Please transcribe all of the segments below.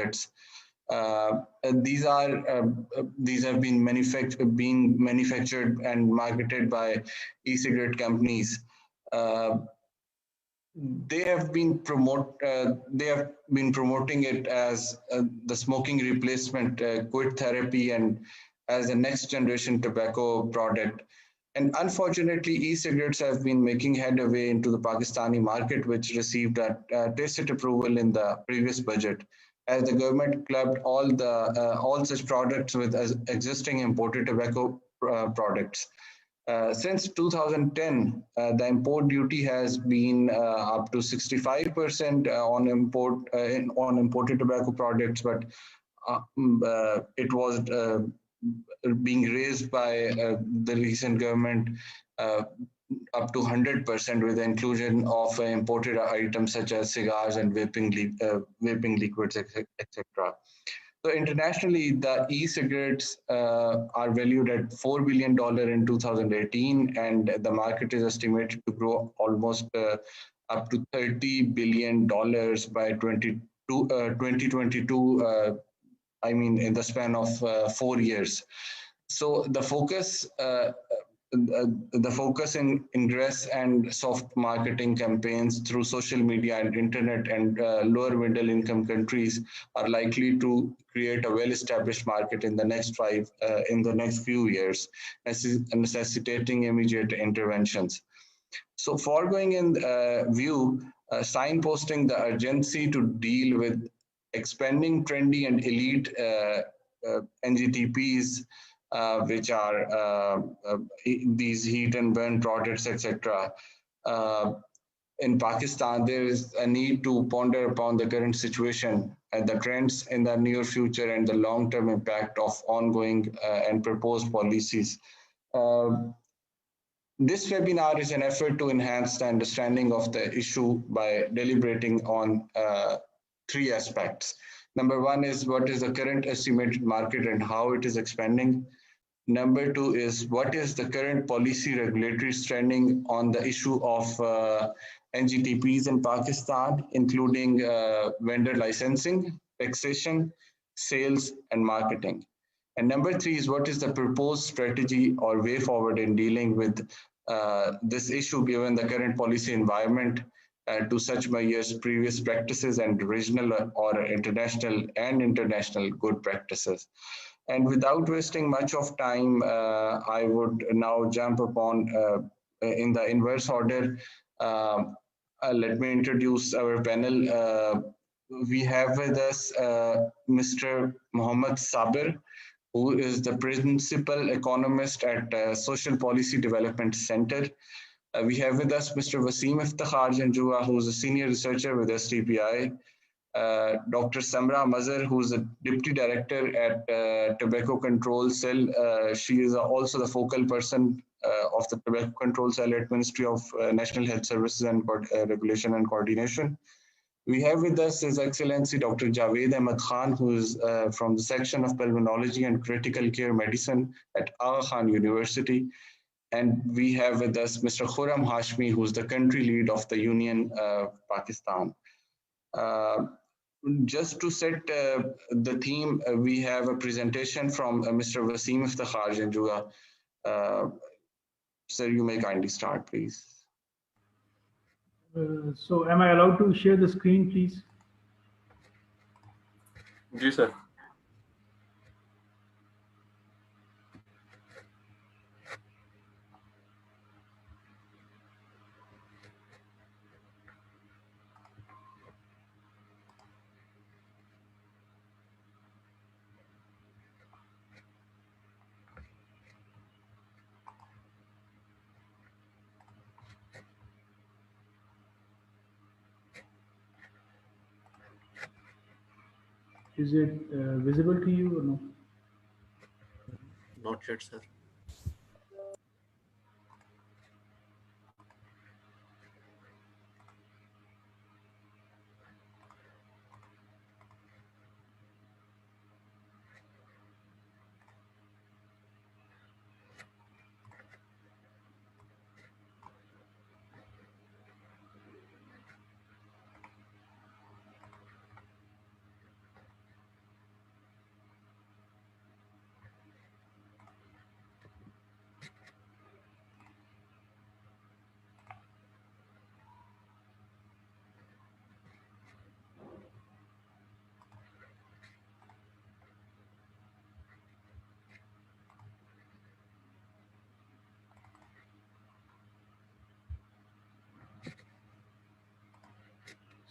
cigarettes. These have been manufactured and marketed by e-cigarette companies. They have been promoting it as the smoking replacement, quit therapy, and as a next generation tobacco product. And unfortunately, e-cigarettes have been making headway into the Pakistani market, which received a tacit approval in the previous budget, as the government clubbed all such products with existing imported tobacco products. Since 2010, the import duty has been up to 65% on imported tobacco products, but it was being raised by the recent government up to 100% with the inclusion of imported items such as cigars and vaping liquids, etc. So internationally, the e-cigarettes are valued at $4 billion in 2018, and the market is estimated to grow almost up to $30 billion by 2022, in the span of 4 years. So the focus in ingress and soft marketing campaigns through social media and internet and lower middle income countries are likely to create a well-established market in the next few years, necessitating immediate interventions. So foregoing in view, signposting the urgency to deal with expanding trendy and elite NGTPs, which are these heat and burn products, etc. In Pakistan, there is a need to ponder upon the current situation and the trends in the near future and the long-term impact of ongoing and proposed policies. This webinar is an effort to enhance the understanding of the issue by deliberating on 3 aspects. Number 1 is what is the current estimated market and how it is expanding. Number 2 is what is the current policy regulatory standing on the issue of NGTPs in Pakistan, including vendor licensing, taxation, sales, and marketing. And number 3 is what is the proposed strategy or way forward in dealing with this issue given the current policy environment to such measures, previous practices, and regional or international good practices. And without wasting much of time, I would now jump upon in the inverse order. Let me introduce our panel. We have with us Mr. Mohammad Sabir, who is the principal economist at Social Policy Development Center. We have with us Mr. Wasim Iftikhar Janjua, who is a senior researcher with SDTV. Dr. Samra Mazhar, who is the Deputy Director at Tobacco Control Cell. She is also the focal person of the Tobacco Control Cell at Ministry of National Health Services and Regulation and Coordination. We have with us His Excellency Dr. Javed Ahmed Khan, who is from the section of Pulmonology and Critical Care Medicine at Aga Khan University. And we have with us Mr. Khurram Hashmi, who is the country lead of the Union of Pakistan. Just to set the theme, we have a presentation from Mr. Wasim Iftikhar Janjua. Sir, you may kindly start, please. So am I allowed to share the screen, please? Yes, sir. Is it visible to you or no? Not yet, sir.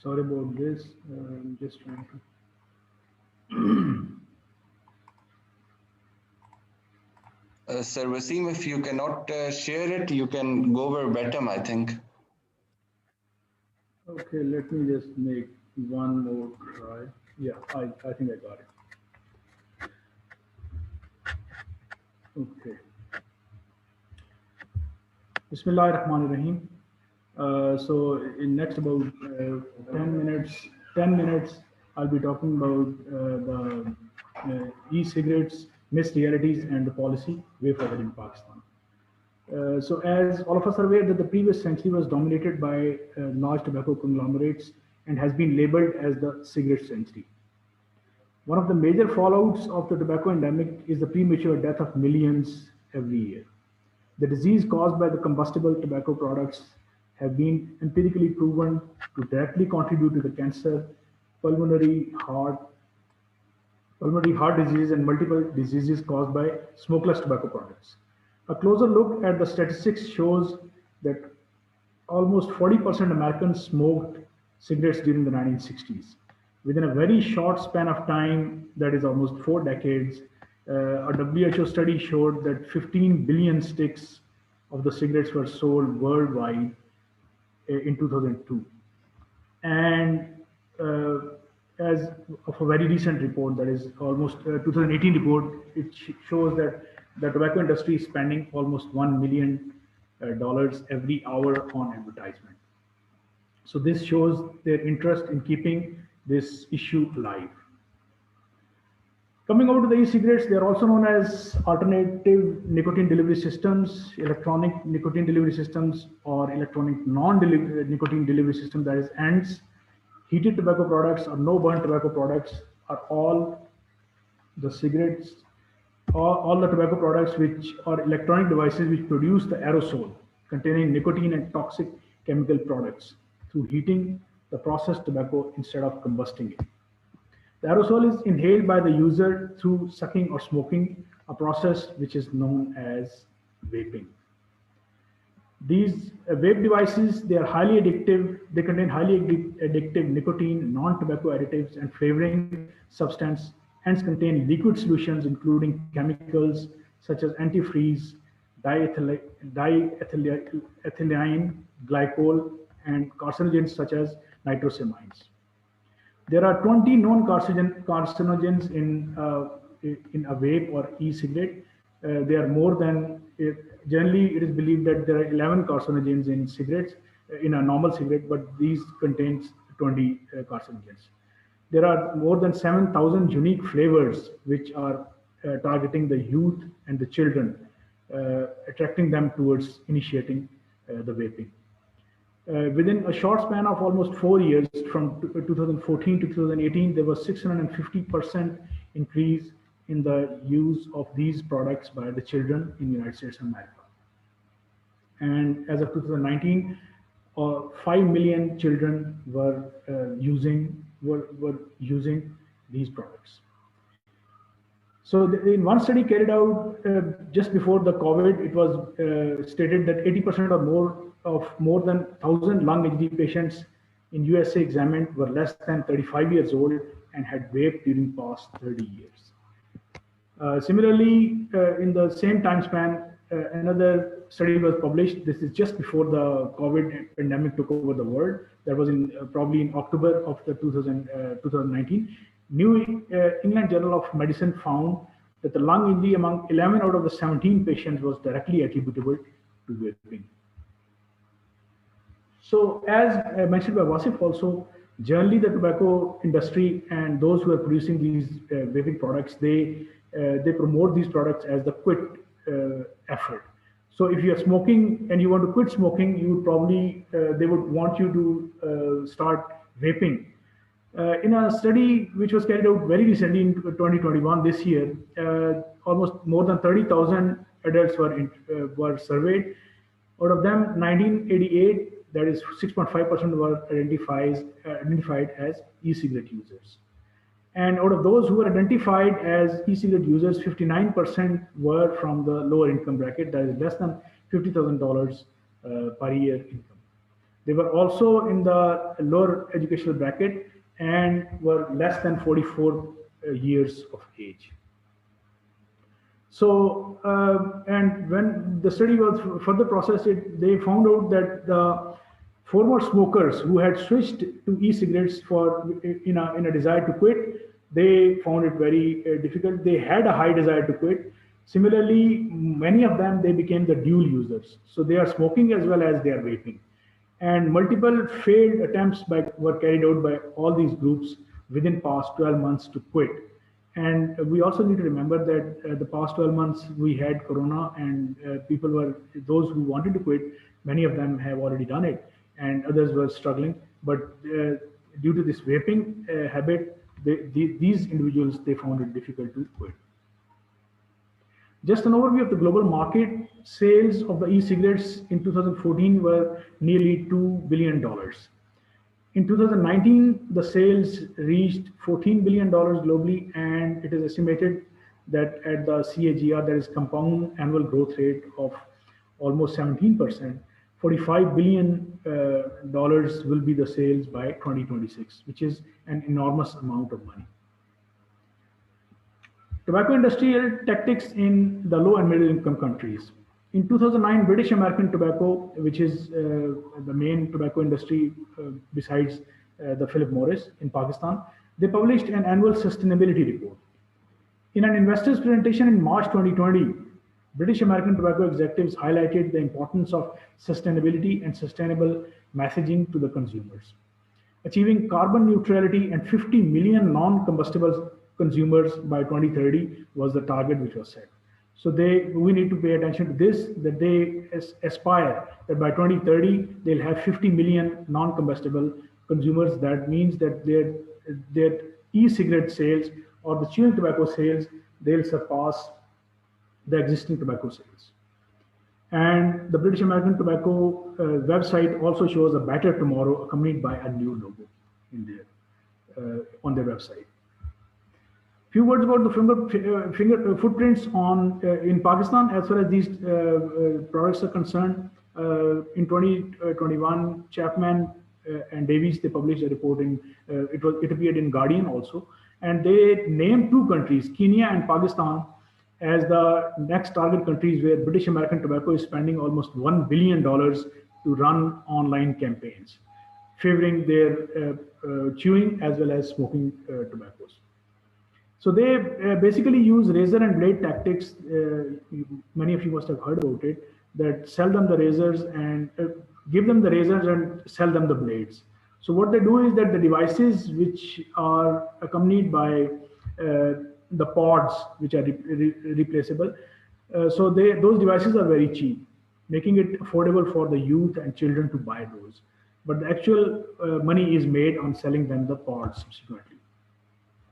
Sorry about this. I'm just trying to. Sir Wasim, if you cannot share it, you can go verbatim, I think. Okay, let me just make one more try. Yeah, I think I got it. Okay. Bismillah ar-Rahman ar-Rahim. So in next about 10 minutes, I'll be talking about the e-cigarettes, missed realities, and the policy way forward in Pakistan. So as all of us are aware that the previous century was dominated by large tobacco conglomerates and has been labeled as the cigarette century. One of the major fallouts of the tobacco endemic is the premature death of millions every year. The disease caused by the combustible tobacco products have been empirically proven to directly contribute to the cancer, pulmonary heart, pulmonary heart disease, and multiple diseases caused by smokeless tobacco products. A closer look at the statistics shows that almost 40% Americans smoked cigarettes during the 1960s. Within a very short span of time, that is almost 4 decades, a WHO study showed that 15 billion sticks of the cigarettes were sold worldwide in 2002. And uh, as of a very recent report, that is almost 2018 report, it shows that the tobacco industry is spending almost $1 million every hour on advertisement. So this shows their interest in keeping this issue alive. Coming over to the e-cigarettes, they are also known as alternative nicotine delivery systems, electronic nicotine delivery systems, or electronic non-nicotine delivery system, that is ANDS. Heated tobacco products or no burn tobacco products are all the cigarettes, all the tobacco products which are electronic devices which produce the aerosol containing nicotine and toxic chemical products through heating the processed tobacco instead of combusting it. The aerosol is inhaled by the user through sucking or smoking, a process which is known as vaping. These vape devices, they are highly addictive. They contain highly addictive nicotine, non-tobacco additives, and flavoring substance, hence contain liquid solutions including chemicals such as antifreeze, diethylene glycol, and carcinogens such as nitrosamines. There are 20 known carcinogens in a vape or e-cigarette. There are more than, generally it is believed that there are 11 carcinogens in cigarettes, in a normal cigarette, but these contains 20 carcinogens. There are more than 7,000 unique flavors which are targeting the youth and the children, attracting them towards initiating the vaping. Within a short span of almost 4 years, from 2014 to 2018, there was 650% increase in the use of these products by the children in the United States of America. And as of 2019, 5 million children were using these products. So in one study carried out just before the COVID, it was stated that 80% or more than 1,000 lung HD patients in USA examined were less than 35 years old and had vaped during past 30 years. Similarly, in the same time span, another study was published. This is just before the COVID pandemic took over the world. That was in probably in October of the 2019. New England Journal of Medicine found that the lung injury among 11 out of the 17 patients was directly attributable to vaping. So as mentioned by Wasif also, generally the tobacco industry and those who are producing these vaping products, they promote these products as the quit effort. So if you are smoking and you want to quit smoking, you would probably, they would want you to start vaping. In a study which was carried out very recently in 2021, this year, almost more than 30,000 adults were surveyed. Out of them, 1988, that is 6.5%, were identified as e-cigarette users. And out of those who were identified as e-cigarette users, 59% were from the lower income bracket, that is less than $50,000 per year income. They were also in the lower educational bracket and were less than 44 years of age. So, and when the study was further processed, they found out that the former smokers who had switched to e-cigarettes in a desire to quit, they found it very difficult. They had a high desire to quit. Similarly, many of them, they became the dual users. So they are smoking as well as they are vaping. And multiple failed attempts were carried out by all these groups within past 12 months to quit. And we also need to remember that the past 12 months we had Corona, and people were, those who wanted to quit, many of them have already done it, and others were struggling. But due to this vaping habit, these individuals, they found it difficult to quit. Just an overview of the global market. Sales of the e-cigarettes in 2014 were nearly $2 billion. In 2019, the sales reached $14 billion globally, and it is estimated that at the CAGR, that is compound annual growth rate of almost 17%, $45 billion will be the sales by 2026, which is an enormous amount of money. Tobacco industrial tactics in the low and middle income countries. In 2009, British American Tobacco, which is the main tobacco industry besides the Philip Morris in Pakistan, they published an annual sustainability report. In an investors presentation in March 2020, British American Tobacco executives highlighted the importance of sustainability and sustainable messaging to the consumers. Achieving carbon neutrality and 50 million non-combustible consumers by 2030 was the target which was set. So we need to pay attention to this, that they aspire that by 2030, they'll have 50 million non-combustible consumers. That means that their e-cigarette sales or the chewing tobacco sales, they'll surpass the existing tobacco sales. And the British American Tobacco website also shows a better tomorrow accompanied by a new logo in on their website. Few words about the finger footprints in Pakistan as far as these products are concerned. In 2021, Chapman and Davies, they published a report it appeared in Guardian also, and they named two countries, Kenya and Pakistan, as the next target countries where British American Tobacco is spending almost $1 billion to run online campaigns, favoring their chewing as well as smoking tobaccos. So they basically use razor and blade tactics. Many of you must have heard about it, that sell them the razors and give them the razors and sell them the blades. So what they do is that the devices which are accompanied by the pods, which are replaceable, so those devices are very cheap, making it affordable for the youth and children to buy those. But the actual money is made on selling them the pods subsequently.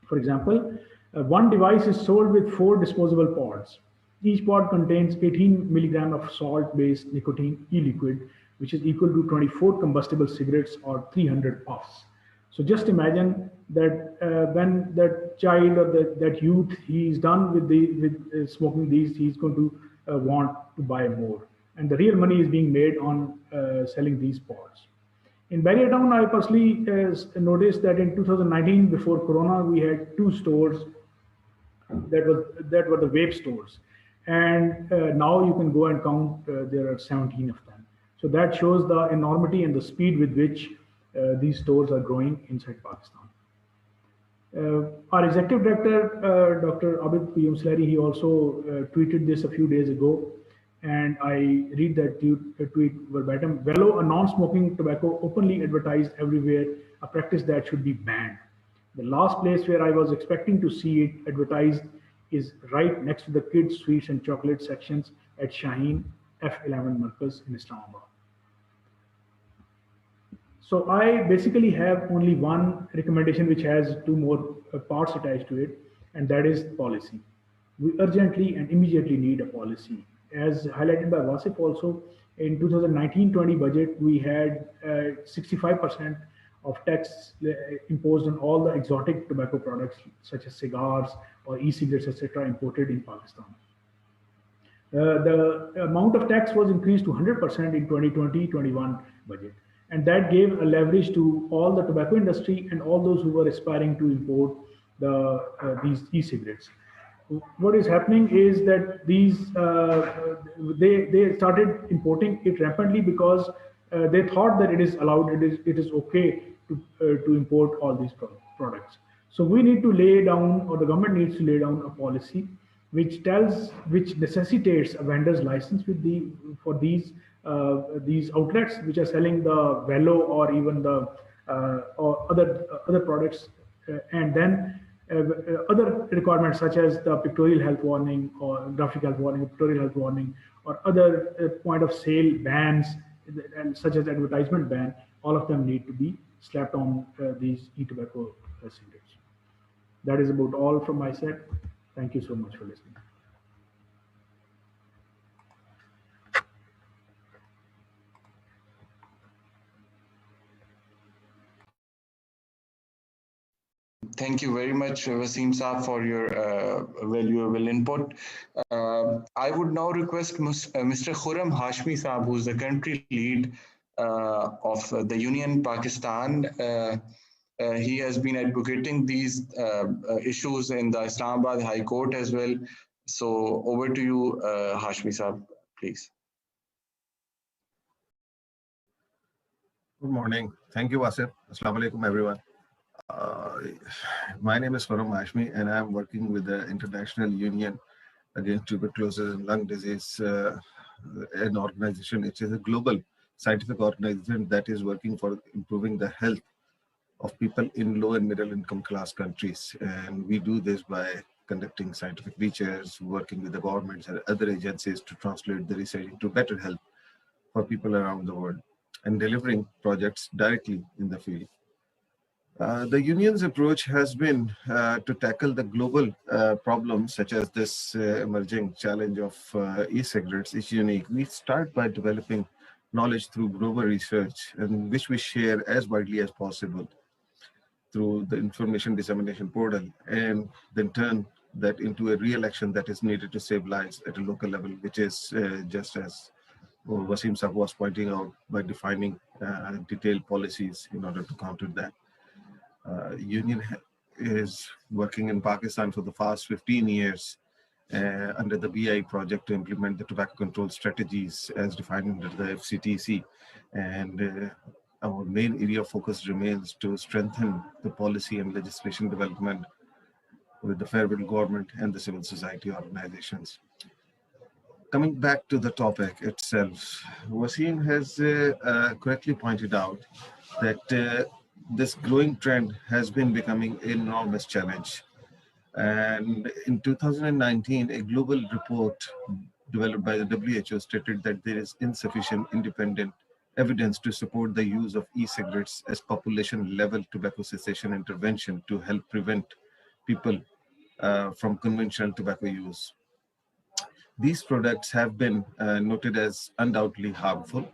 For example, one device is sold with 4 disposable pods. Each pod contains 18 milligram of salt-based nicotine e-liquid, which is equal to 24 combustible cigarettes or 300 puffs. So just imagine that when that child or that youth, he's done with smoking these, he's going to want to buy more. And the real money is being made on selling these pods. In Barrier-town, I personally noticed that in 2019, before Corona, we had 2 stores that were the vape stores. And now you can go and count, there are 17 of them. So that shows the enormity and the speed with which these stores are growing inside Pakistan. Our executive director, Dr. Abid P. Slary, he also tweeted this a few days ago, and I read that tweet verbatim. Velo, a non-smoking tobacco openly advertised everywhere, a practice that should be banned. The last place where I was expecting to see it advertised is right next to the kids' sweets and chocolate sections at Shaheen F11 Markaz in Islamabad. So I basically have only one recommendation which has 2 more parts attached to it, and that is policy. We urgently and immediately need a policy. As highlighted by Wasif also, in 2019-20 budget, we had 65% of tax imposed on all the exotic tobacco products such as cigars or e-cigarettes, etc., imported in Pakistan. The amount of tax was increased to 100% in 2020-21 budget. And that gave a leverage to all the tobacco industry and all those who were aspiring to import these e-cigarettes. What is happening is that they started importing it rapidly because they thought that it is allowed, it is okay to import all these products. So we need to lay down, or the government needs to lay down a policy which necessitates a vendor's license for these outlets which are selling the Velo or even the or other products, and then other requirements such as the pictorial health warning or graphic health warning, pictorial health warning, or other point of sale bans, and such as advertisement ban, all of them need to be slapped on these e-tobacco cigarettes. That is about all from my side. Thank you so much for listening. Thank you very much, Wasim Saab, for your valuable input. I would now request Mr. Khurram Hashmi Saab, who is the country lead of the Union Pakistan. He has been advocating these issues in the Islamabad High Court as well. So over to you, Hashmi Saab, please. Good morning. Thank you, Wasif. Assalamu alaikum, everyone. My name is Khurram Hashmi, and I'm working with the International Union Against Tuberculosis and Lung Disease, an organization. It is a global scientific organization that is working for improving the health of people in low and middle income class countries. And we do this by conducting scientific research, working with the governments and other agencies to translate the research into better health for people around the world, and delivering projects directly in the field. The union's approach has been to tackle the global problems such as this emerging challenge of e-cigarettes is unique. We start by developing knowledge through global research, and which we share as widely as possible through the information dissemination portal, and then turn that into a real action that is needed to save lives at a local level, which is just as Wasim Saab was pointing out, by defining detailed policies in order to counter that. Union is working in Pakistan for the past 15 years under the BI project to implement the tobacco control strategies as defined under the FCTC. And our main area of focus remains to strengthen the policy and legislation development with the federal government and the civil society organizations. Coming back to the topic itself, Wasim has correctly pointed out that this growing trend has been becoming an enormous challenge. And in 2019, a global report developed by the WHO stated that there is insufficient independent evidence to support the use of e-cigarettes as population-level tobacco cessation intervention to help prevent people from conventional tobacco use. These products have been noted as undoubtedly harmful.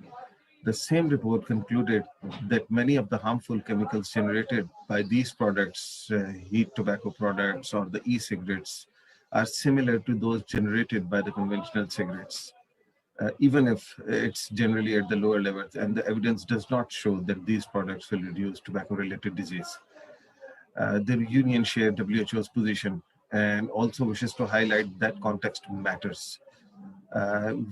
The same report concluded that many of the harmful chemicals generated by these products, heat tobacco products or the e-cigarettes, are similar to those generated by the conventional cigarettes, even if it's generally at the lower levels, and the evidence does not show that these products will reduce tobacco-related disease. The union shared WHO's position and also wishes to highlight that context matters.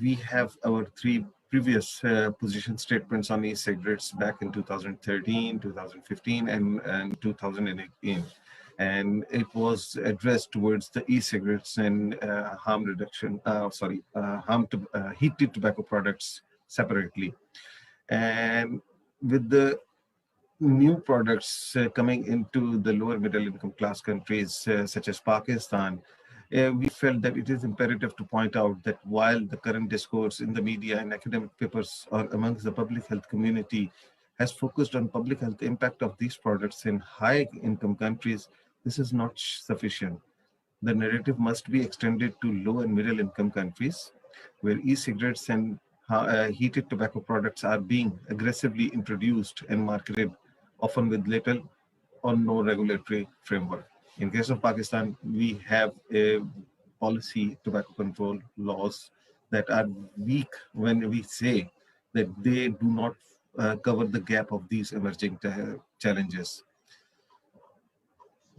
We have our three previous position statements on e-cigarettes back in 2013, 2015, and 2018. And it was addressed towards the e-cigarettes and harm reduction, heated tobacco products separately. And with the new products coming into the lower middle income class countries such as Pakistan, we felt that it is imperative to point out that while the current discourse in the media and academic papers or amongst the public health community has focused on public health impact of these products in high income countries, this is not sufficient. The narrative must be extended to low and middle income countries where e-cigarettes and heated tobacco products are being aggressively introduced and marketed, often with little or no regulatory framework. In case of Pakistan, we have a policy tobacco control laws that are weak when we say that they do not cover the gap of these emerging challenges.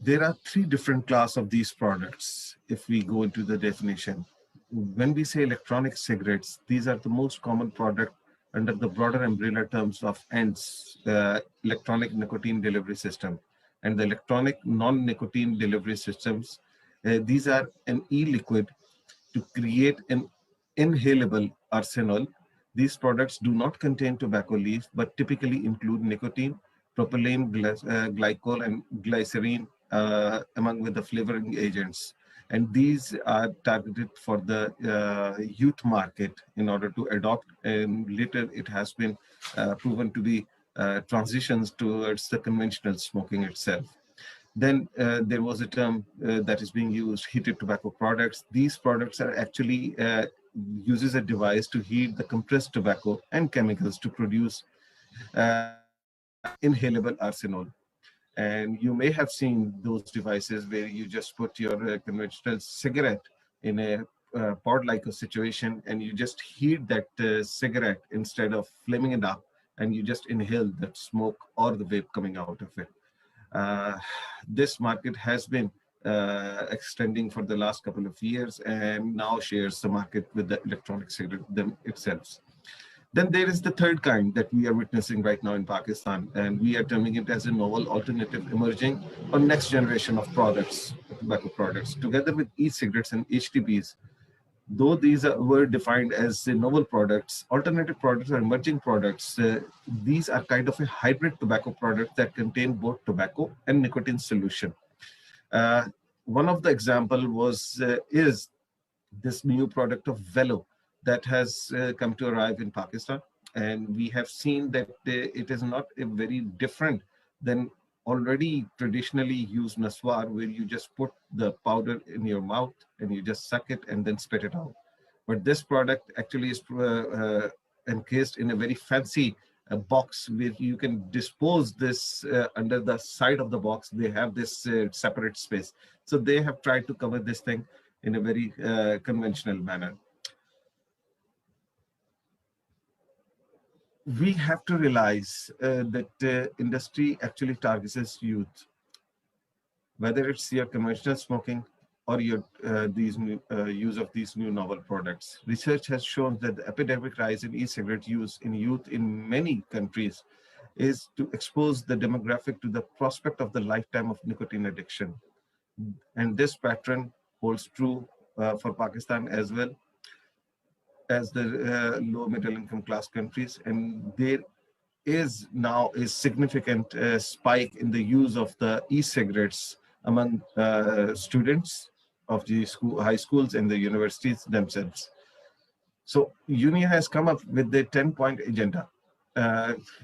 There are three different classes of these products if we go into the definition. When we say electronic cigarettes, these are the most common product under the broader umbrella terms of ENDS, electronic nicotine delivery system, and the electronic non-nicotine delivery systems. These are an e-liquid to create an inhalable arsenal. These products do not contain tobacco leaves, but typically include nicotine, propylene glycol, and glycerine, among with the flavoring agents. And these are targeted for the youth market in order to adopt, and later it has been proven to be transitions towards the conventional smoking itself. Then there was a term that is being used, heated tobacco products. These products are actually uses a device to heat the compressed tobacco and chemicals to produce inhalable arsenal. And you may have seen those devices where you just put your conventional cigarette in a pod-like a situation, and you just heat that cigarette instead of flaming it up, and you just inhale that smoke or the vape coming out of it. This market has been extending for the last couple of years and now shares the market with the electronic cigarette itself. Then there is the third kind that we are witnessing right now in Pakistan, and we are terming it as a novel alternative emerging or next generation of products, tobacco products, together with e-cigarettes and HTPs. Though these were defined as novel products, alternative products or emerging products, these are kind of a hybrid tobacco product that contain both tobacco and nicotine solution. One of the example is this new product of Velo that has come to arrive in Pakistan. And we have seen that it is not a very different than already traditionally used Naswar, where you just put the powder in your mouth and you just suck it and then spit it out. But this product actually is encased in a very fancy box where you can dispose this under the side of the box. They have this separate space. So they have tried to cover this thing in a very conventional manner. We have to realize that industry actually targets youth, whether it's your conventional smoking or your use of these new novel products. Research has shown that the epidemic rise in e-cigarette use in youth in many countries is to expose the demographic to the prospect of the lifetime of nicotine addiction. And this pattern holds true for Pakistan as well as the low middle income class countries. And there is now a significant spike in the use of the e-cigarettes among students of the high schools and the universities themselves. So UNIA has come up with the 10-point agenda.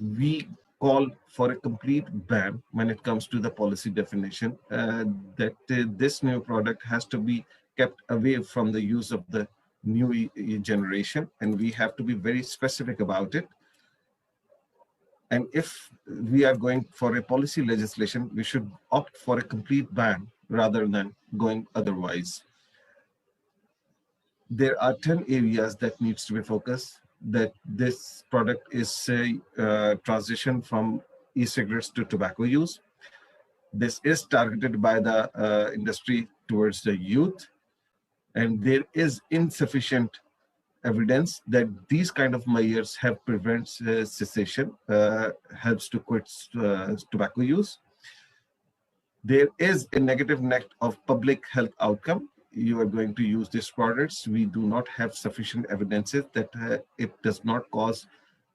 We call for a complete ban when it comes to the policy definition, that this new product has to be kept away from the use of the new generation, and we have to be very specific about it. And if we are going for a policy legislation, we should opt for a complete ban rather than going otherwise. There are 10 areas that needs to be focused, that this product is a transition from e-cigarettes to tobacco use. This is targeted by the industry towards the youth, and there is insufficient evidence that these kind of measures have prevents cessation, helps to quit tobacco use. There is a negative net of public health outcome. You are going to use these products. We do not have sufficient evidences that it does not cause,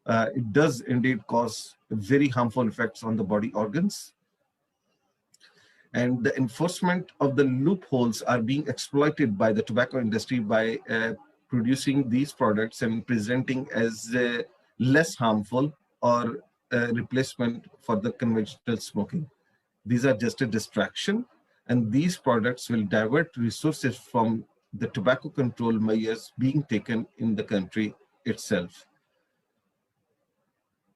it does indeed cause very harmful effects on the body organs. And the enforcement of the loopholes are being exploited by the tobacco industry by producing these products and presenting as less harmful or a replacement for the conventional smoking. These are just a distraction, and these products will divert resources from the tobacco control measures being taken in the country itself.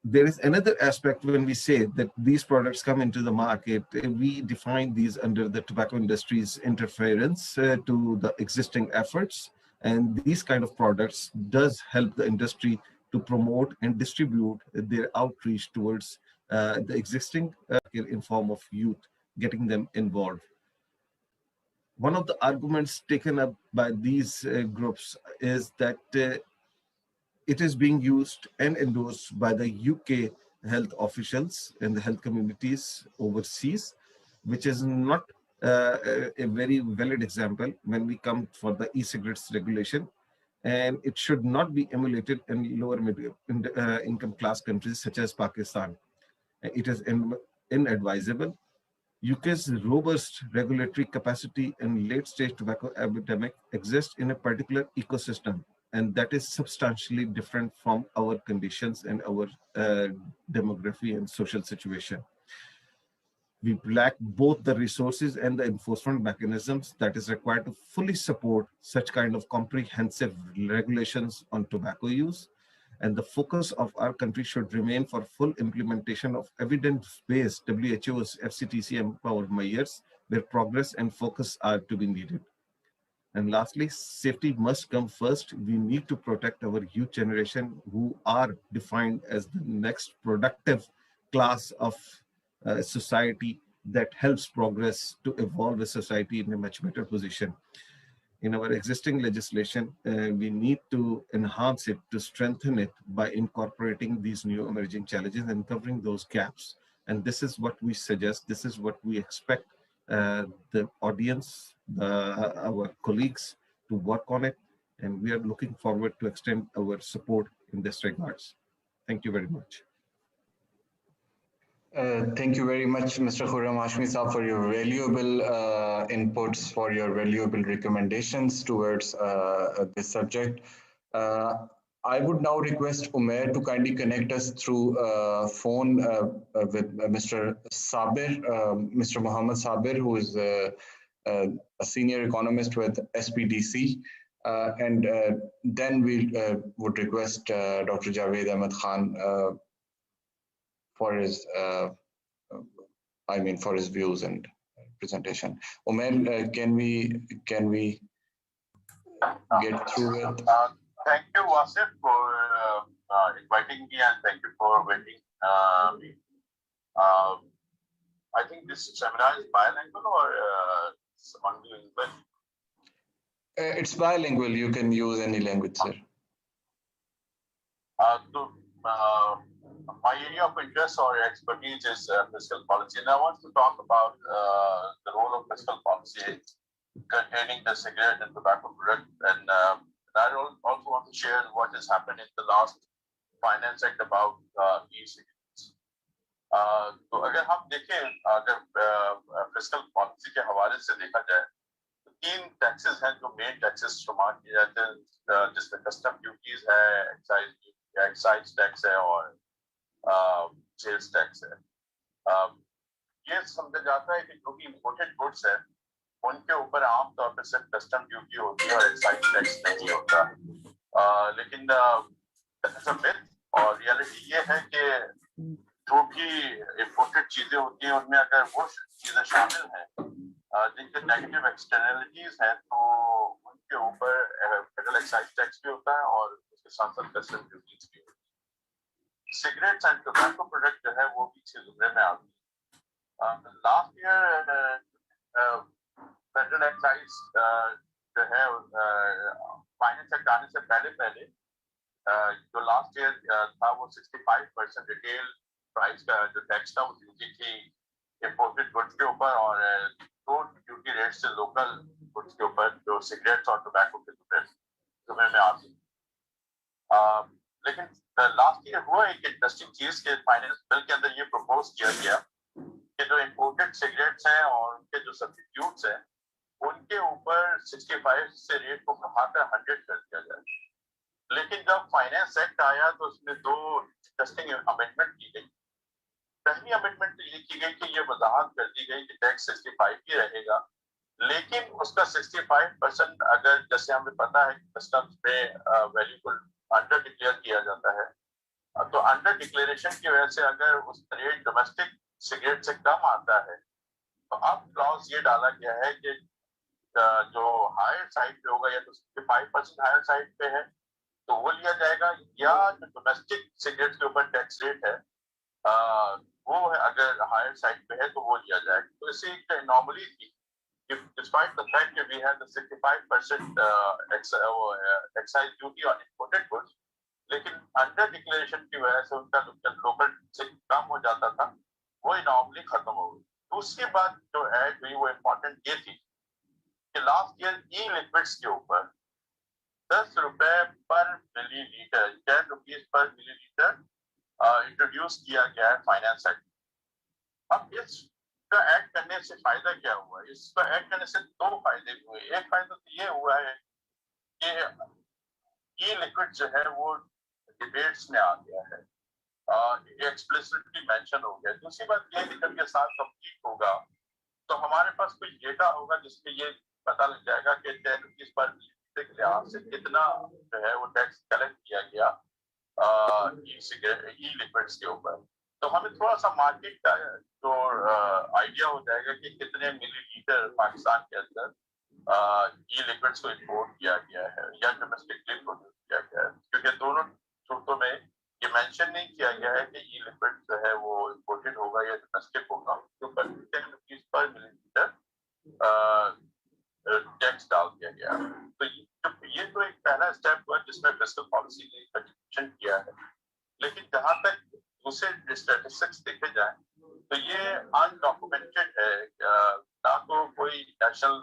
There is another aspect when we say that these products come into the market. We define these under the tobacco industry's interference to the existing efforts. And these kind of products does help the industry to promote and distribute their outreach towards the existing in form of youth, getting them involved. One of the arguments taken up by these groups is that it is being used and endorsed by the UK health officials and the health communities overseas, which is not a very valid example when we come for the e-cigarettes regulation. And it should not be emulated in lower middle income class countries such as Pakistan. It is inadvisable. UK's robust regulatory capacity in late-stage tobacco epidemic exists in a particular ecosystem, and that is substantially different from our conditions and our demography and social situation. We lack both the resources and the enforcement mechanisms that is required to fully support such kind of comprehensive regulations on tobacco use. And the focus of our country should remain for full implementation of evidence-based WHO's FCTC empowered measures, where progress and focus are to be needed. And lastly, safety must come first. We need to protect our youth generation, who are defined as the next productive class of society that helps progress to evolve a society in a much better position. In our existing legislation, we need to enhance it, to strengthen it by incorporating these new emerging challenges and covering those gaps. And this is what we suggest. This is what we expect the audience, our colleagues to work on it. And we are looking forward to extend our support in this regards. Thank you very much. Thank you very much, Mr. Khurram Hashmi Saab, for your valuable inputs, for your valuable recommendations towards this subject. I would now request Umair to kindly connect us through phone with Mr. Sabir, Mr. Muhammad Sabir, who is a senior economist with SPDC. And then we would request Dr. Javed Ahmed Khan for his, for his views and presentation. Umair, can we get through it? Thank you, Wasif, for inviting me, and thank you for waiting me. I think this seminar is bilingual or bilingual? It's bilingual. You can use any language, sir. My area of interest or expertise is fiscal policy, and I want to talk about the role of fiscal policy containing the cigarette and tobacco product. And I also want to share what has happened in the last Finance Act about e-cigarettes. तो अगर हम देखें, अगर fiscal policy के हवाले से देखा जाए, तो 3 टैक्सेस हैं जो मेन टैक्सेस शुमार किए जाते हैं, जिसमें कस्टम ड्यूटीज है, एक्साइज टैक्स है और सेल्स टैक्स है. ये समझा जाता है कि जो भी इंपोर्टेड गुड्स है उनके ऊपर आमतौर पर सिर्फ कस्टम ड्यूटी होती है और एक्साइज टैक्स नहीं होता. लेकिन और रियलिटी ये है कि जो भी इंपोर्टेड चीजें होती हैं उनमें अगर वो चीजें शामिल हैं जिनके नेगेटिव एक्सटर्नलिटीज हैं, तो उनके ऊपर फेडरल एक्साइज टैक्स भी होता है और उसके साथ साथ कस्टम ड्यूटीज भी होती है. Cigarettes and tobacco product जो है वो भी इसी जुमरे में आती है. लास्ट ईयर फेडरल एक्साइज जो है फाइनेंस एक्ट आने से पहले जो लास्ट ईयर था वो 65% रिटेल प्राइस का जो टैक्स था वो ड्यूटी थी इंपोर्टेड गुड्स के ऊपर और 2 ड्यूटी रेट से लोकल गुड्स के ऊपर जो सिगरेट्स और टोबैको के जुमरे में आती है. लेकिन लास्ट ईयर हुआ एक इंटरेस्टिंग चीज के फाइनेंस बिल के अंदर ये प्रपोज किया गया कि जो इंपोर्टेड सिगरेट्स हैं और उनके जो सब्स्टिट्यूट्स हैं उनके ऊपर 65 से रेट को बढ़ाकर 100 कर दिया जाए. लेकिन जब फाइनेंस एक्ट आया तो उसमें 2 इंटरेस्टिंग अमेंडमेंट की गई. पहली अमेंडमेंट ये की गई कि ये वजाहत कर दी गई कि टैक्स 65 ही रहेगा, लेकिन उसका 65% अगर जैसे हमें पता है कि कस्टम्स में वैल्यू को अंडर डिक्लेयर किया जाता है, तो अंडर डिक्लेरेशन की वजह से अगर उस रेट डोमेस्टिक सिगरेट से कम आता है तो अब क्लॉज ये डाला गया है कि जो हायर साइड पे होगा या तो 65% हायर साइड पे है तो वो लिया जाएगा, या जो डोमेस्टिक सिगरेट के ऊपर टैक्स रेट है वो है अगर हायर साइड पे है तो वो लिया जाएगा। तो इससे एक एनॉमली थी, despite the fact that we had the 65% excise duty on imported goods, लेकिन अंडर डिक्लेरेशन की वजह से उनका लोकल से कम हो जाता था, वो एनॉमली खत्म हो गई। दूसरी बात जो ऐड हुई वो इम्पोर्टेंट ये थी कि लास्ट ईयर ई लिक्विड्स के ऊपर 10 रुपए पर millilitre, 10 rupees per millilitre introduce किया गया है फाइनेंस एक्ट। अब इसका ऐड करने से फायदा क्या हुआ? इसका ऐड करने से दो फायदे हुए। एक फायदा तो ये हुआ है कि ई लिक्विड जो है वो डिबेट्स में आ गया है, एक्सप्लिसिटली मेंशन हो गया। दूसरी बात ये कि जब ये साल कंप्लीट होगा तो हमारे पास कोई डेटा होगा जिसमें ये पता लग जाएगा कि 10 रुपीज पर मिलीलीटर के लिहाज से कितना जो है वो टैक्स कलेक्ट किया गया ई लिक्विड्स के ऊपर। तो हमें थोड़ा सा मार्केट का जो आइडिया हो जाएगा कि कितने मिलीलीटर पाकिस्तान के अंदर ई लिक्विड्स को इंपोर्ट किया गया है या डोमेस्टिकली प्रोड्यूस किया गया है, क्योंकि दोनों सूरतों में ये मेंशन नहीं किया गया है कि ई लिक्विड जो है वो इंपोर्टेड होगा या डोमेस्टिक होगा। तो 10 रुपीज पर मिलीलीटर टैक्स डाल दिया गया। तो ये तो एक पहला स्टेप हुआ जिसमें फिस्कल पॉलिसी ने कंट्रीब्यूशन किया है। लेकिन जहां तक दूसरे स्टैटिस्टिक्स देखे जाए तो ये अनडॉक्यूमेंटेड है, ना तो कोई नेशनल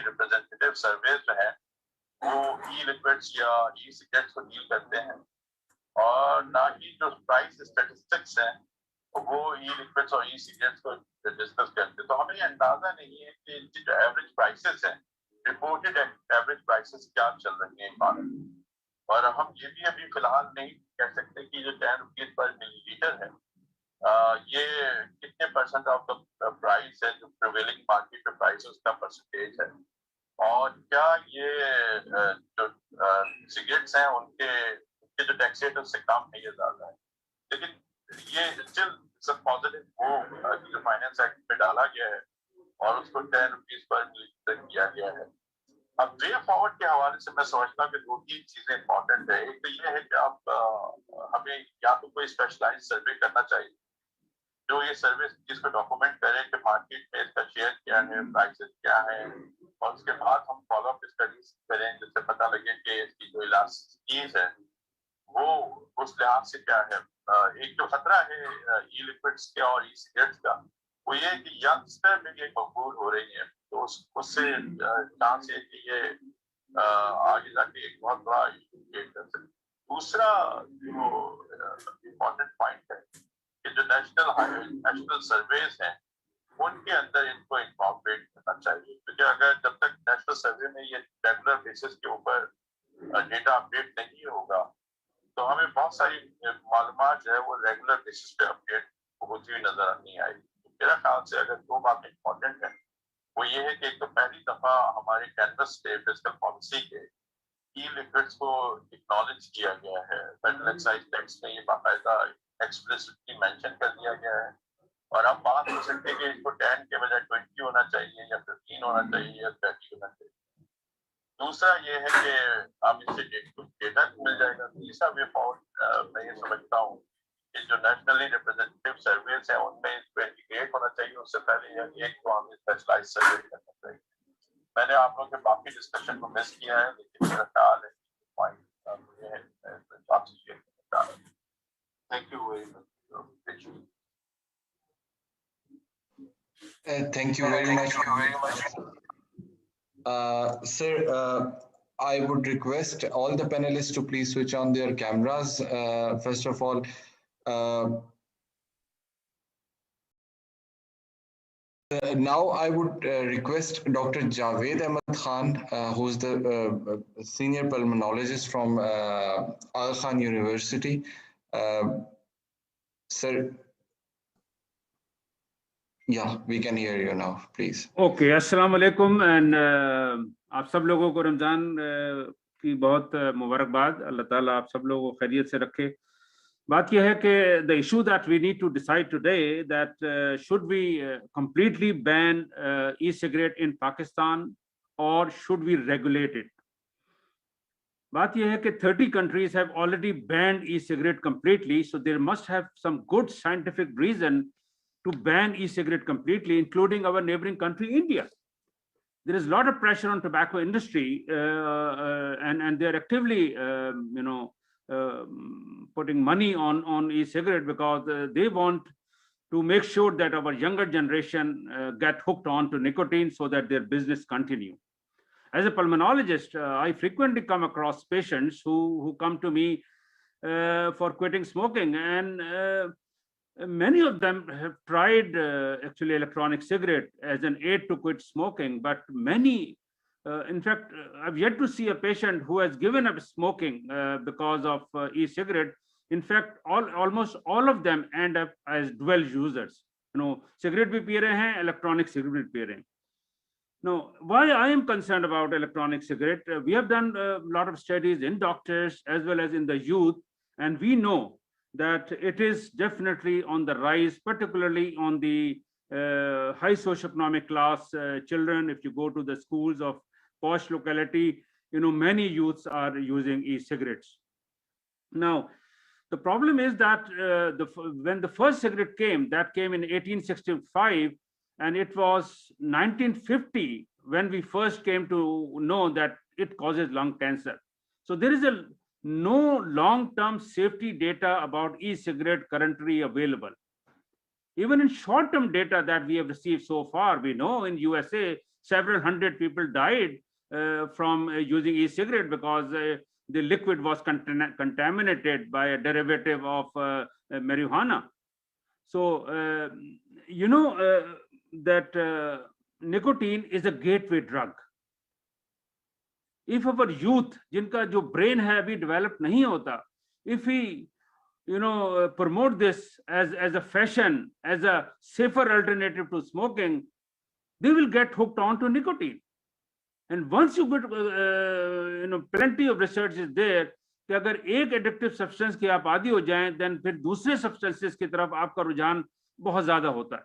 रिप्रेजेंटेटिव सर्वे जो है वो ई लिक्विड्स या ई सिगरेट्स को डील करते हैं, और ना ही जो प्राइस स्टैटिस्टिक्स हैं वो ई लिक्विड्स और ई सिगरेट्स को डिस्कस करते। तो हमें अंदाजा नहीं है कि इनकी जो एवरेज प्राइसेस हैं, रिपोर्टेड एवरेज प्राइसेस क्या चल रही हैं भारत में। और हम ये भी अभी फिलहाल नहीं कह सकते कि जो 10 रुपीज पर मिलीलीटर है ये कितने परसेंट ऑफ द प्राइस है, जो प्रिवेलिंग मार्केट में प्राइस है उसका परसेंटेज है, और क्या ये जो सिगरेट्स हैं उनके जो टैक्स रेट है उससे कम है या ज्यादा है। लेकिन ये स्टिल पॉजिटिव वो जो फाइनेंस एक्ट में डाला गया है और उसको 10 रुपीज पर मिलीलीटर किया गया है। अब वे फॉरवर्ड के हवाले से मैं समझता हूँ कि दो तीन चीजें इंपॉर्टेंट है। एक तो ये है कि आप हमें या तो कोई स्पेशलाइज्ड सर्वे करना चाहिए जो ये सर्विस जिसको डॉक्यूमेंट करे कि मार्केट में इसका शेयर क्या है, प्राइसेस क्या है, और उसके बाद हम फॉलो अप स्टडीज करें जिससे पता लगे कि इसकी जो इलास्टिसिटीज है वो उस लिहाज से क्या है। एक जो खतरा है ई लिक्विड्स के और ई सिगरेट्स का वो ये कि यंगस्टर में ये मकबूल हो रही है, तो उससे चांस है कि ये आगे जाके एक बहुत बड़ा इशू क्रिएट कर सकते। दूसरा जो इम्पोर्टेंट पॉइंट है कि जो नेशनल सर्वेज हैं उनके अंदर इनको इंकॉर्पोरेट करना चाहिए, क्योंकि अगर जब तक नेशनल सर्वे में ये रेगुलर बेसिस के ऊपर डेटा अपडेट नहीं होगा तो हमें बहुत सारी मालूमात जो है वो रेगुलर बेसिस पे अपडेट होती हुई नजर नहीं आएगी। मेरा ख्याल से अगर दो बातें इंपॉर्टेंट है वो ये है कि एक तो पहली दफा हमारे कैनवस से फिस्कल पॉलिसी के ई लिक्विड्स को एक्नॉलेज किया गया है, फेडरल एक्साइज टैक्स में ये बाकायदा एक्सप्लिसिटली मेंशन कर दिया गया है, और अब बात हो सकती है कि इसको 10 के बजाय 20 होना चाहिए या 15 होना चाहिए या 30 होना चाहिए। दूसरा ये है कि अब इससे डेटा मिल जाएगा। तीसरा वे फॉरवर्ड मैं ये समझता हूँ कि जो नेशनली रिप्रेजेंटेटिव सर्वेज है उनमें इसको इंटीग्रेट होना चाहिए। उससे पहले एक तो हमें स्पेशलाइज्ड सर्वे करना चाहिए। मैंने आप लोगों के बाकी डिस्कशन को मिस किया है, लेकिन मेरा ख्याल है पॉइंट ये है आपसे शेयर करना चाह रहा हूँ। Thank you very much. Thank you very much. Sir, I would request all the panelists to please switch on their cameras. First of all, now I would request Dr. Javed Ahmed Khan, who's the senior pulmonologist from Aga Khan University. Sir, yeah, we can hear you now, please. Okay, अस्सलाम वालेकुम, and आप सब लोगों को रमज़ान की बहुत मुबारकबाद। अल्लाह ताला आप सब लोगों को खैरियत से रखे। बात यह है कि the issue that we need to decide today that should we completely ban e-cigarette in Pakistan or should we regulate it? बात यह है कि 30 countries have already banned e-cigarette completely, so there must have some good scientific reason to ban e-cigarette completely, including our neighboring country, India. There is a lot of pressure on tobacco industry, and they're actively, putting money on e-cigarette because they want to make sure that our younger generation get hooked on to nicotine so that their business continue. As a pulmonologist, I frequently come across patients who come to me for quitting smoking, and many of them have tried actually electronic cigarette as an aid to quit smoking, but many, in fact, I've yet to see a patient who has given up smoking because of e-cigarette. In fact, almost all of them end up as dual users. Cigarette bhi pee rahe hain, electronic cigarette bhi pee rahe hain. Now, why I am concerned about electronic cigarette, we have done a lot of studies in doctors as well as in the youth, and we know that it is definitely on the rise, particularly on the high socioeconomic class children. If you go to the schools of posh locality, many youths are using e-cigarettes. Now, the problem is that when the first cigarette came, that came in 1865, and it was 1950 when we first came to know that it causes lung cancer. So there is no long-term safety data about e-cigarette currently available. Even in short-term data that we have received so far, we know in USA, several hundred people died from using e-cigarette because the liquid was contaminated by a derivative of marijuana. So, that nicotine is a gateway drug. If our youth, jinka jo brain hai abhi developed nahi hota, if we promote this as a fashion, as a safer alternative to smoking, they will get hooked on to nicotine. And once you get plenty of research is there कि अगर एक addictive substance के आप आदी हो जाएं, then फिर दूसरे सब्सटेंसेस की तरफ आपका रुझान बहुत ज्यादा होता है.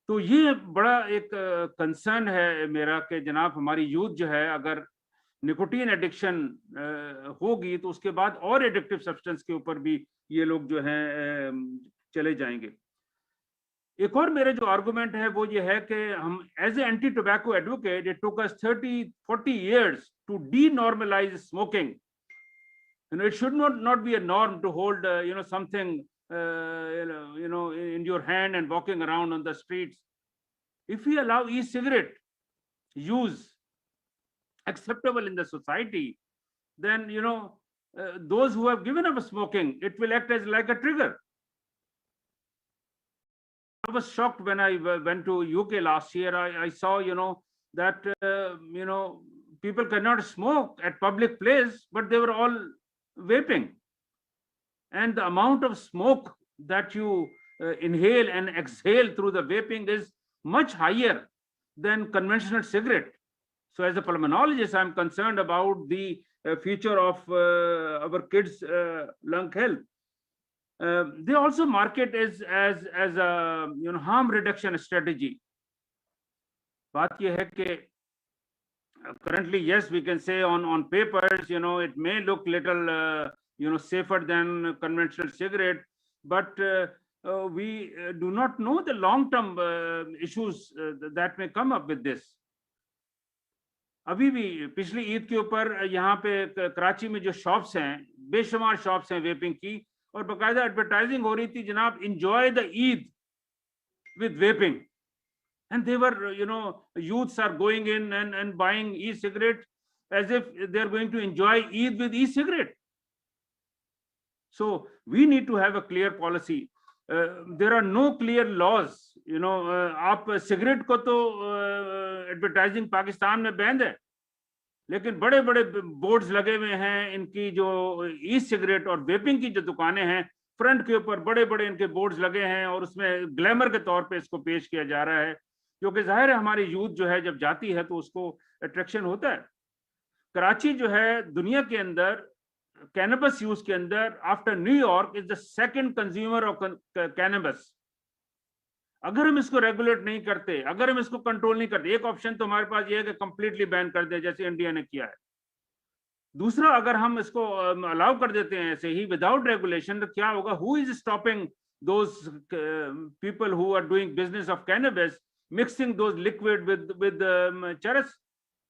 तो ये बड़ा एक कंसर्न है मेरा कि जनाब हमारी यूथ जो है अगर निकोटीन एडिक्शन होगी तो उसके बाद और एडिक्टिव सब्सटेंस के ऊपर भी ये लोग जो हैं चले जाएंगे. एक और मेरे जो आर्गुमेंट है वो ये है कि हम as a anti tobacco advocate, it took us 30-40 years to denormalize smoking. It should not be a norm to hold something in your hand and walking around on the streets. If we allow e-cigarette use acceptable in the society, then those who have given up smoking, it will act as like a trigger. I was shocked when I went to UK last year. I saw that people cannot smoke at public place, but they were all vaping, and the amount of smoke that you inhale and exhale through the vaping is much higher than conventional cigarette. So as a pulmonologist, I'm concerned about the future of our kids' lung health. They also market as a harm reduction strategy. बात ये है कि currently, yes, we can say on papers, it may look little safer than conventional cigarette, but we do not know the long-term issues that may come up with this. अभी भी पिछली ईद के ऊपर यहाँ पे कराची में जो शॉप्स हैं, बेशुमार शॉप्स हैं वेपिंग की, और बाकायदा एडवर्टाइजिंग हो रही थी, जनाब enjoy the Eid with vaping, and they were youths are going in and buying e-cigarette as if they are going to enjoy Eid with e-cigarette. So we need to have a clear policy. There are no clear laws. आप cigarette को तो advertising Pakistan में ban है, लेकिन बड़े बड़े boards लगे हुए हैं इनकी जो ई सिगरेट और वेपिंग की जो दुकानें हैं, फ्रंट के ऊपर बड़े बड़े इनके बोर्ड्स लगे हैं और उसमें ग्लैमर के तौर पे इसको पेश किया जा रहा है, क्योंकि जाहिर है हमारी यूथ जो है जब जाती है तो उसको अट्रैक्शन होता है. कराची जो है दुनिया के अंदर कैनबस यूज के अंदर after New York is the second consumer of canvas. अगर हम इसको रेगुलेट नहीं करते, अगर हम इसको कंट्रोल नहीं करते, एक ऑप्शन तो हमारे पास ये है कि कंप्लीटली बैन कर दे जैसे इंडिया ने किया है, दूसरा, अगर हम इसको अलाउ कर देते हैं ऐसे ही विदाउट रेगुलेशन, तो क्या होगा? Who is stopping those people who are doing business of cannabis mixing those liquid with charas?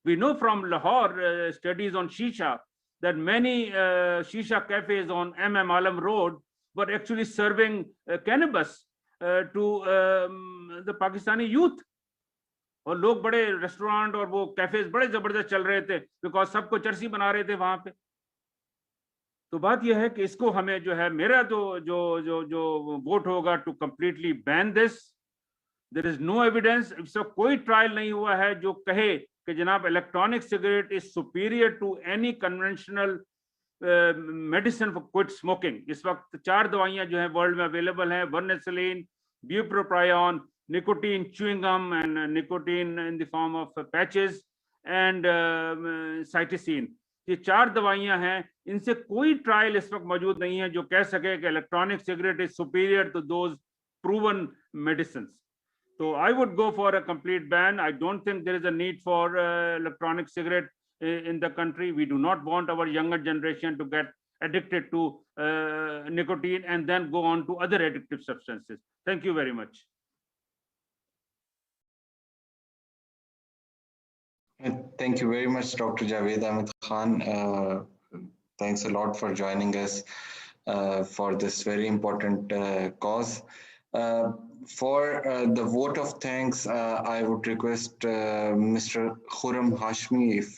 We know from Lahore studies on shisha that many shisha cafes on MM Alam Road were actually serving cannabis to the Pakistani youth. और लोग बड़े restaurant और वो cafes बड़े जबरदस्त चल रहे थे बिकॉज सबको चरसी बना रहे थे वहां पे। तो बात यह है कि इसको हमें जो है, मेरा जो जो जो जो वोट होगा to completely ban this. There is no evidence, इसका कोई ट्रायल नहीं हुआ है जो कहे कि जनाब electronic cigarette is superior to any conventional medicine for quit smoking. इस वक्त 4 दवाइयां जो है वर्ल्ड में अवेलेबल हैं, वर्नेसिलिन, ब्यूप्रोपियोन, nicotine chewing gum and nicotine in the form of patches and cytisine। ये 4 दवाइयां हैं, इनसे कोई ट्रायल इस वक्त मौजूद नहीं है जो कह सके कि electronic cigarette is superior to those proven medicine. तो I would go for a complete ban. I don't think there is a need for electronic cigarette in the country. We do not want our younger generation to get addicted to nicotine and then go on to other addictive substances. Thank you very much. Thank you very much, Dr. Javed Ahmed Khan. Thanks a lot for joining us for this very important cause. For the vote of thanks, I would request Mr. Khurram Hashmi, if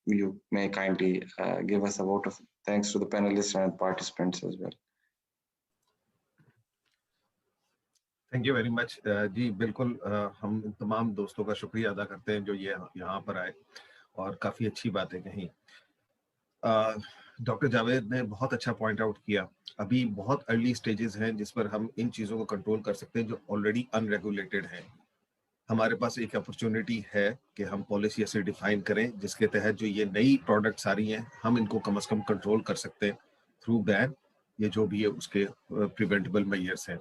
you may kindly give us a vote of thanks to the panelists and participants as well. Thank you very much जी। बिल्कुल हम तमाम दोस्तों का शुक्रिया अदा करते हैं जो ये यहाँ पर आए और काफ़ी अच्छी बातें कहीं। डॉक्टर जावेद ने बहुत अच्छा पॉइंट आउट किया। अभी बहुत अर्ली स्टेजेस हैं जिस पर हम इन चीज़ों को कंट्रोल कर सकते हैं जो ऑलरेडी अनरेगुलेटेड हैं। हमारे पास एक अपॉर्चुनिटी है कि हम पॉलिसी ऐसे डिफाइन करें जिसके तहत जो ये नई प्रोडक्ट्स आ रही हैं हम इनको कम से कम कंट्रोल कर सकते हैं थ्रू बैन, ये जो भी है उसके प्रिवेंटेबल मेजर्स हैं।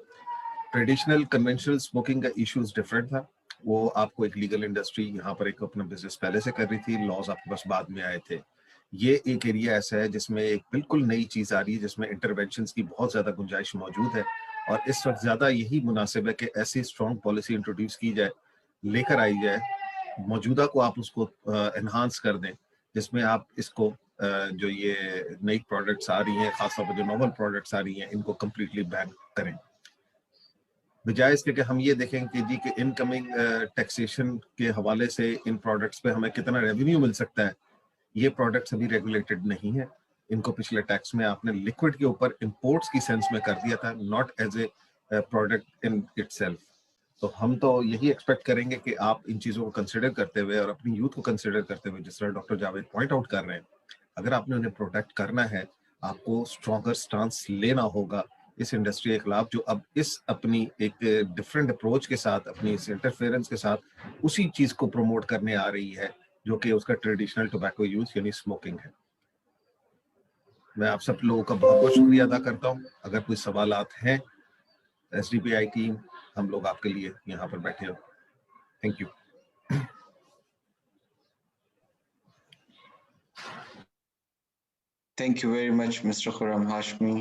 ट्रेडिशनल कन्वेंशनल स्मोकिंग का इश्यूज डिफरेंट था, वो आपको एक लीगल इंडस्ट्री यहाँ पर एक अपना बिजनेस पहले से कर रही थी, लॉज आपके पास बाद में आए थे। ये एक एरिया ऐसा है जिसमें एक बिल्कुल नई चीज आ रही है जिसमें इंटरवेंशंस की बहुत ज्यादा गुंजाइश मौजूद है और इस वक्त ज्यादा यही मुनासिब है कि ऐसी स्ट्रॉन्ग पॉलिसी इंट्रोड्यूस की जाए, लेकर आई जाए, मौजूदा को आप उसको एनहांस कर दें जिसमें आप इसको जो ये नई प्रोडक्ट्स आ रही हैं, खासतौर पर जो नॉवल प्रोडक्ट्स आ रही हैं, इनको कम्प्लीटली बैन करें। बजाय इसके कि हम ये देखें कि जी कि इनकमिंग टैक्सेशन के हवाले से इन प्रोडक्ट्स पे हमें कितना रेवेन्यू मिल सकता है, ये प्रोडक्ट्स अभी रेगुलेटेड नहीं है। इनको पिछले टैक्स में आपने लिक्विड के ऊपर इंपोर्ट्स की सेंस में कर दिया था, not as a product in itself. तो हम तो यही एक्सपेक्ट करेंगे कि आप इन चीज़ों को कंसिडर करते हुए और अपनी यूथ को कंसिडर करते हुए, जिस तरह डॉक्टर जावेद पॉइंट आउट कर रहे हैं, अगर आपने उन्हें प्रोटेक्ट करना है आपको स्ट्रॉन्गर स्टांस लेना होगा इस इंडस्ट्री के खिलाफ जो अब इस अपनी एक डिफरेंट अप्रोच के साथ, अपनी इस इंटरफेरेंस के साथ उसी चीज को प्रमोट करने आ रही है जो कि उसका ट्रेडिशनल टोबैको यूज यानी स्मोकिंग है। मैं आप सब लोगों का बहुत बहुत शुक्रिया अदा करता हूं। अगर कोई सवालात हैं, SDPI टीम हम लोग आपके लिए यहाँ पर बैठे हो। Thank you. Thank you very much, Mr. Khurram Hashmi,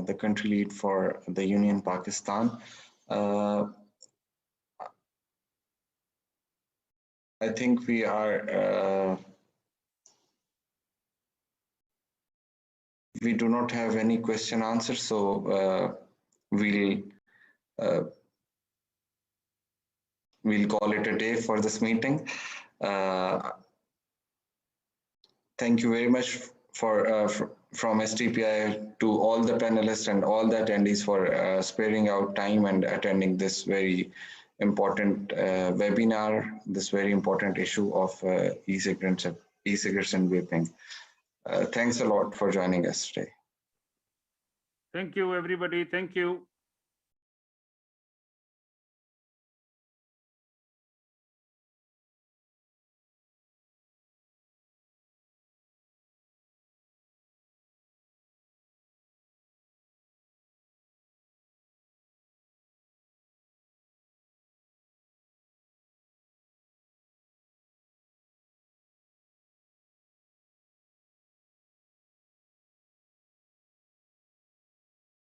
the country lead for the Union Pakistan. I think we are, we do not have any question answer, so we'll call it a day for this meeting. Thank you very much from SDPI to all the panelists and all the attendees for sparing out time and attending this very important webinar, this very important issue of e-cigarettes and vaping. Thanks a lot for joining us today. Thank you, everybody. Thank you.